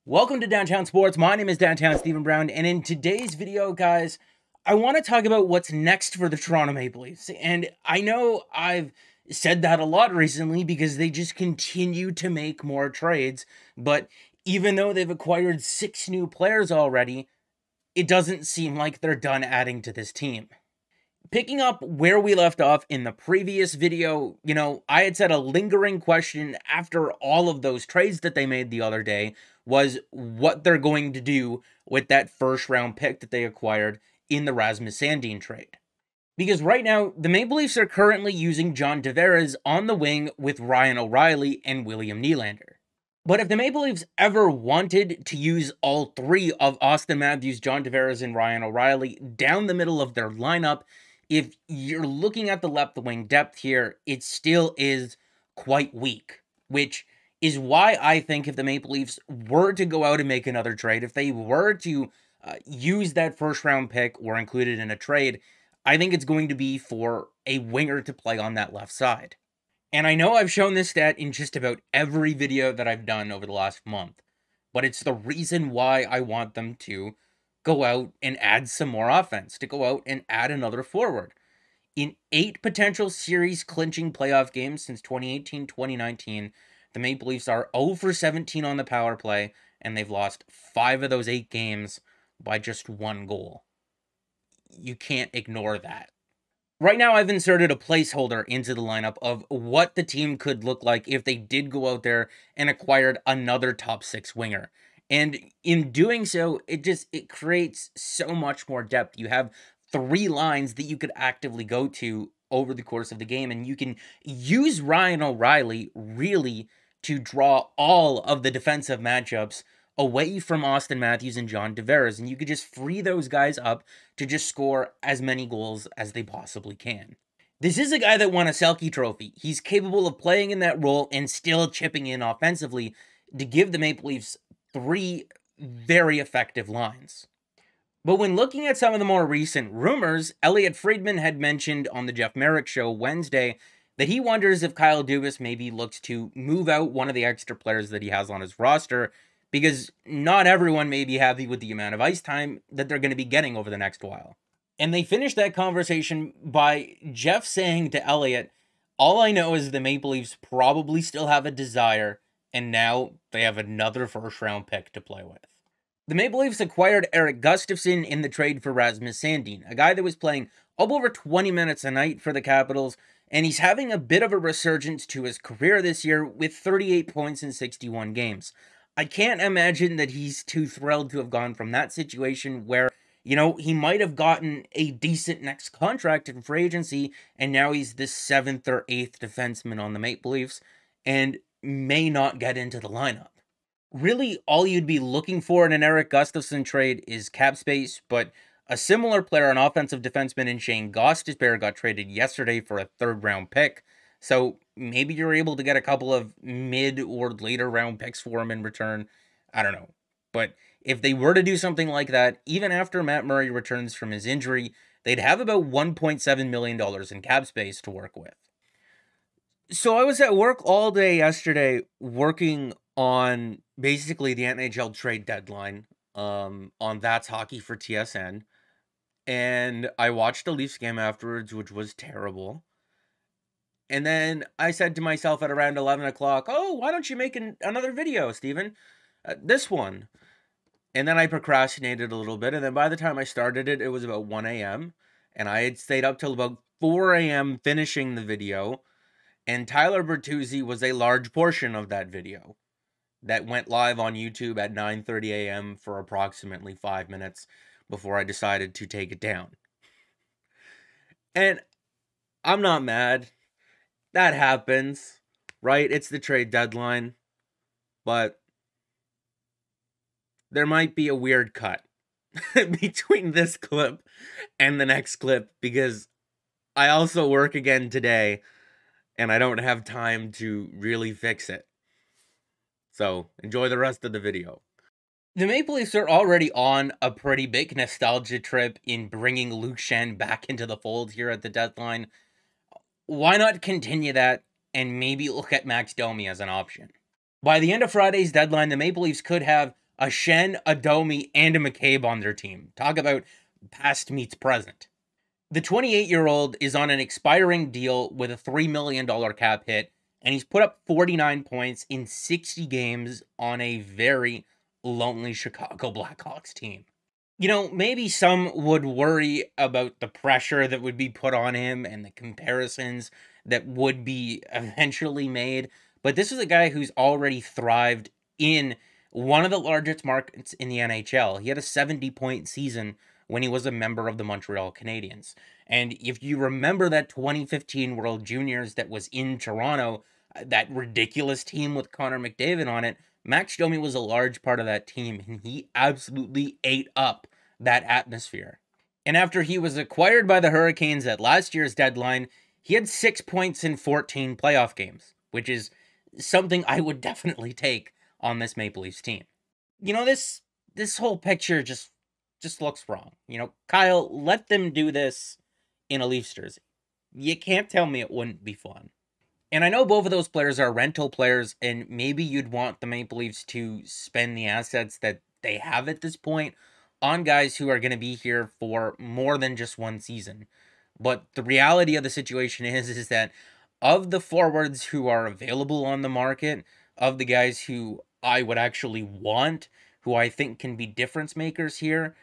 Welcome to Downtown Sports. My name is Downtown Stephen Brown, and in today's video, guys, I want to talk about what's next for the Toronto Maple Leafs. And I know I've said that a lot recently because they just continue to make more trades, but even though they've acquired 6 new players already, it doesn't seem like they're done adding to this team. Picking up where we left off in the previous video, I had said a lingering question after all of those trades that they made the other day was what they're going to do with that first round pick that they acquired in the Rasmus Sandin trade. Because right now, the Maple Leafs are currently using John Tavares on the wing with Ryan O'Reilly and William Nylander. But if the Maple Leafs ever wanted to use all 3 of Austin Matthews, John Tavares, and Ryan O'Reilly down the middle of their lineup, if you're looking at the left wing depth here, it still is quite weak, which is why I think if the Maple Leafs were to go out and make another trade, if they were to use that first round pick or include it in a trade, I think it's going to be for a winger to play on that left side. And I know I've shown this stat in just about every video that I've done over the last month, but it's the reason why I want them to go out and add some more offense, to go out and add another forward. In 8 potential series clinching playoff games since 2018-2019, the Maple Leafs are 0 for 17 on the power play, and they've lost 5 of those 8 games by just 1 goal. You can't ignore that. Right now, I've inserted a placeholder into the lineup of what the team could look like if they did go out there and acquired another top 6 winger. And in doing so, it creates so much more depth. You have 3 lines that you could actively go to over the course of the game, and you can use Ryan O'Reilly really to draw all of the defensive matchups away from Austin Matthews and John Tavares, and you could just free those guys up to just score as many goals as they possibly can. This is a guy that won a Selke trophy. He's capable of playing in that role and still chipping in offensively to give the Maple Leafs 3 very effective lines. But when looking at some of the more recent rumors, Elliot Friedman had mentioned on the Jeff Merrick Show Wednesday that he wonders if Kyle Dubas maybe looks to move out one of the extra players that he has on his roster, because not everyone may be happy with the amount of ice time that they're going to be getting over the next while. And they finished that conversation by Jeff saying to Elliot, "All I know is the Maple Leafs probably still have a desire, and now they have another first-round pick to play with." The Maple Leafs acquired Erik Gustafsson in the trade for Rasmus Sandin, a guy that was playing up over 20 minutes a night for the Capitals, and he's having a bit of a resurgence to his career this year with 38 points in 61 games. I can't imagine that he's too thrilled to have gone from that situation where, he might have gotten a decent next contract in free agency, and now he's the 7th or 8th defenseman on the Maple Leafs, and may not get into the lineup. Really, all you'd be looking for in an Erik Gustafsson trade is cap space, but a similar player, an offensive defenseman in Shane Gostisbehere, got traded yesterday for a 3rd-round pick, so maybe you're able to get a couple of mid or later round picks for him in return. I don't know. But if they were to do something like that, even after Matt Murray returns from his injury, they'd have about $1.7 million in cap space to work with. So I was at work all day yesterday working on basically the NHL trade deadline on That's Hockey for TSN. And I watched the Leafs game afterwards, which was terrible. And then I said to myself at around 11 o'clock, "Oh, why don't you make another video, Steven? This one." And then I procrastinated a little bit. And then by the time I started it, it was about 1 a.m. And I had stayed up till about 4 a.m. finishing the video. And Tyler Bertuzzi was a large portion of that video that went live on YouTube at 9:30 a.m. for approximately 5 minutes before I decided to take it down. And I'm not mad. That happens, right? It's the trade deadline. But there might be a weird cut between this clip and the next clip, because I also work again today and I don't have time to really fix it. So enjoy the rest of the video. The Maple Leafs are already on a pretty big nostalgia trip in bringing Luke Schenn back into the fold here at the deadline. Why not continue that and maybe look at Max Domi as an option? By the end of Friday's deadline, the Maple Leafs could have a Shen, a Domi, and a McCabe on their team. Talk about past meets present. The 28-year-old is on an expiring deal with a $3 million cap hit, and he's put up 49 points in 60 games on a very lonely Chicago Blackhawks team. You know, maybe some would worry about the pressure that would be put on him and the comparisons that would be eventually made, but this is a guy who's already thrived in one of the largest markets in the NHL. He had a 70-point season when he was a member of the Montreal Canadiens. And if you remember that 2015 World Juniors that was in Toronto, that ridiculous team with Connor McDavid on it, Max Domi was a large part of that team, and he absolutely ate up that atmosphere. And after he was acquired by the Hurricanes at last year's deadline, he had 6 points in 14 playoff games, which is something I would definitely take on this Maple Leafs team. You know, this whole picture just looks wrong. You know, Kyle, let them do this in a Leafs jersey. You can't tell me it wouldn't be fun. And I know both of those players are rental players, and maybe you'd want the Maple Leafs to spend the assets that they have at this point on guys who are going to be here for more than just one season. But the reality of the situation is that of the forwards who are available on the market, of the guys who I would actually want, who I think can be difference makers here,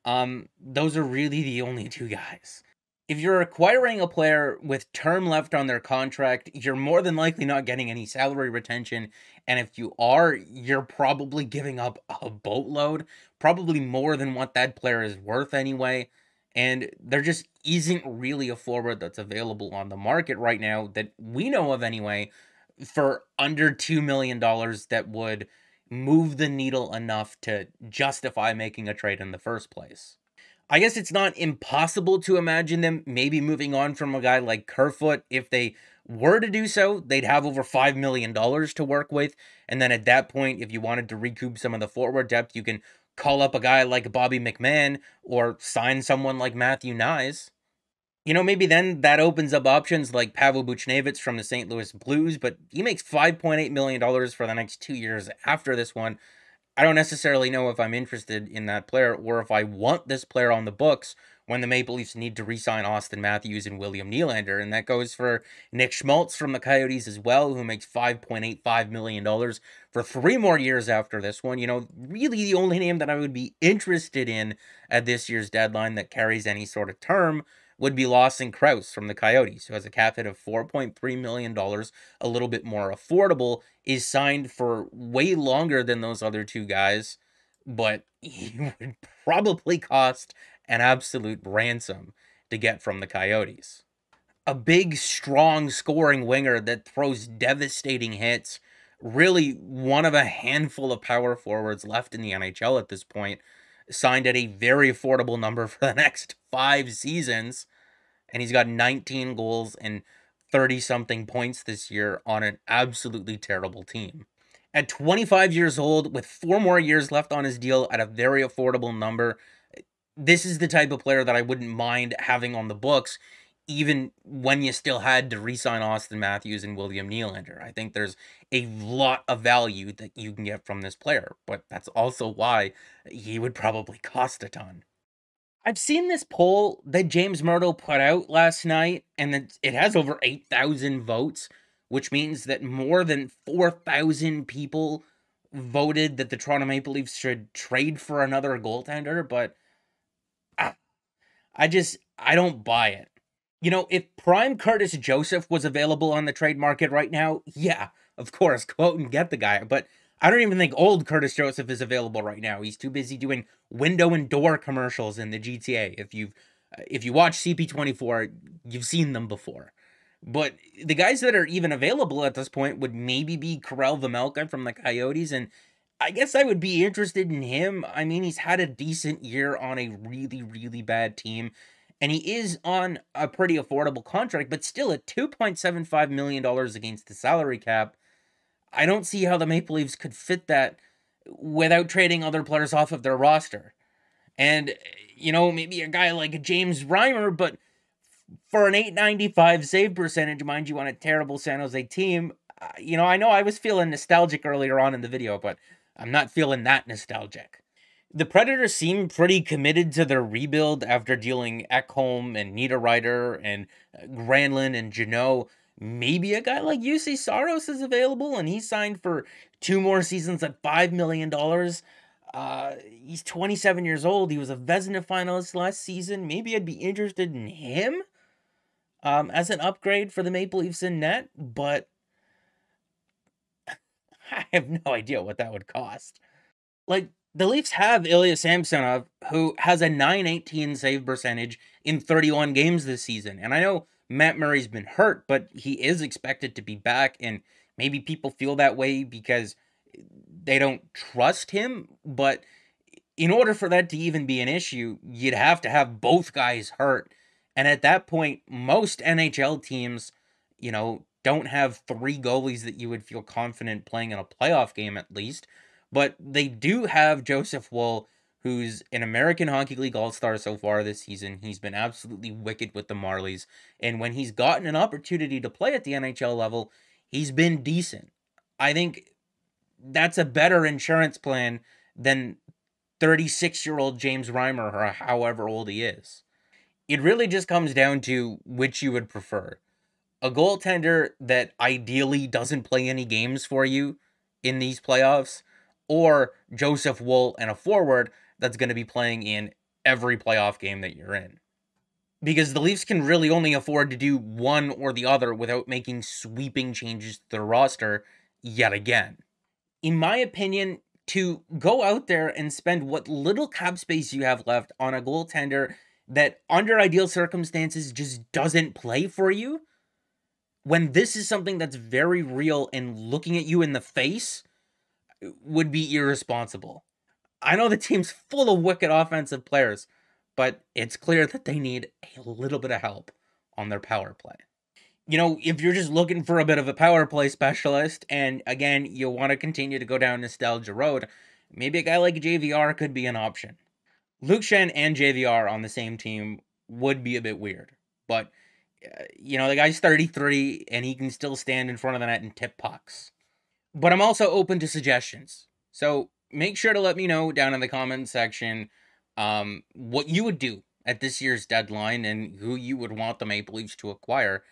those are really the only two guys. If you're acquiring a player with term left on their contract, you're more than likely not getting any salary retention. And if you are, you're probably giving up a boatload, probably more than what that player is worth anyway. And there just isn't really a forward that's available on the market right now that we know of anyway for under $2 million that would move the needle enough to justify making a trade in the first place. I guess it's not impossible to imagine them maybe moving on from a guy like Kerfoot. If they were to do so, they'd have over $5 million to work with. And then at that point, if you wanted to recoup some of the forward depth, you can call up a guy like Bobby McMahon or sign someone like Matthew Nyes. You know, maybe then that opens up options like Pavel Buchnevich from the St. Louis Blues, but he makes $5.8 million for the next 2 years after this one. I don't necessarily know if I'm interested in that player or if I want this player on the books when the Maple Leafs need to re-sign Austin Matthews and William Nylander. And that goes for Nick Schmaltz from the Coyotes as well, who makes $5.85 million for 3 more years after this one. You know, really the only name that I would be interested in at this year's deadline that carries any sort of term would be Lawson Krause from the Coyotes, who has a cap hit of $4.3 million, a little bit more affordable, is signed for way longer than those other two guys, but he would probably cost an absolute ransom to get from the Coyotes. A big, strong scoring winger that throws devastating hits, really one of a handful of power forwards left in the NHL at this point, signed at a very affordable number for the next 5 seasons, and he's got 19 goals and 30-something points this year on an absolutely terrible team. At 25 years old, with 4 more years left on his deal at a very affordable number, this is the type of player that I wouldn't mind having on the books, even when you still had to re-sign Austin Matthews and William Nylander. I think there's a lot of value that you can get from this player, but that's also why he would probably cost a ton. I've seen this poll that James Myrtle put out last night, and it has over 8,000 votes, which means that more than 4,000 people voted that the Toronto Maple Leafs should trade for another goaltender, but I don't buy it. You know, if prime Curtis Joseph was available on the trade market right now, yeah, of course, go out and get the guy. But I don't even think old Curtis Joseph is available right now. He's too busy doing window and door commercials in the GTA. If you watch CP24, you've seen them before. But the guys that are even available at this point would maybe be Karel Vejmelka from the Coyotes, and I guess I would be interested in him. I mean, he's had a decent year on a really, really bad team, and he is on a pretty affordable contract, but still at $2.75 million against the salary cap. I don't see how the Maple Leafs could fit that without trading other players off of their roster. And, you know, maybe a guy like James Reimer, but for an .895 save percentage, mind you, on a terrible San Jose team, you know I was feeling nostalgic earlier on in the video, but I'm not feeling that nostalgic. The Predators seem pretty committed to their rebuild after dealing Ekholm and Niederreiter and Granlund and Jeannot. Maybe a guy like UC Saros is available and he's signed for 2 more seasons at $5 million. He's 27 years old. He was a Vezina finalist last season. Maybe I'd be interested in him as an upgrade for the Maple Leafs in net, but I have no idea what that would cost. Like, the Leafs have Ilya Samsonov, who has a .918 save percentage in 31 games this season. And I know Matt Murray's been hurt, but he is expected to be back. And maybe people feel that way because they don't trust him. But in order for that to even be an issue, you'd have to have both guys hurt. And at that point, most NHL teams, don't have three goalies that you would feel confident playing in a playoff game at least. But they do have Joseph Woll, who's an American Hockey League All-Star so far this season. He's been absolutely wicked with the Marlies. And when he's gotten an opportunity to play at the NHL level, he's been decent. I think that's a better insurance plan than 36-year-old James Reimer, or however old he is. It really just comes down to which you would prefer. A goaltender that ideally doesn't play any games for you in these playoffs, or Joseph Woll and a forward that's going to be playing in every playoff game that you're in. Because the Leafs can really only afford to do one or the other without making sweeping changes to their roster yet again. In my opinion, to go out there and spend what little cap space you have left on a goaltender that under ideal circumstances just doesn't play for you, when this is something that's very real and looking at you in the face, would be irresponsible. I know the team's full of wicked offensive players, but it's clear that they need a little bit of help on their power play. If you're just looking for a bit of a power play specialist, and again, you want to continue to go down nostalgia road, maybe a guy like JVR could be an option. Luke Schenn and JVR on the same team would be a bit weird, but the guy's 33 and he can still stand in front of the net and tip pucks. But I'm also open to suggestions. So make sure to let me know down in the comments section what you would do at this year's deadline and who you would want the Maple Leafs to acquire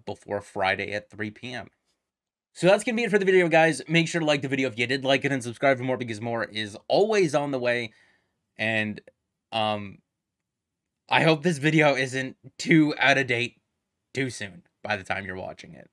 before Friday at 3 p.m. So that's going to be it for the video, guys. Make sure to like the video if you did like it and subscribe for more because more is always on the way. And I hope this video isn't too out of date too soon by the time you're watching it.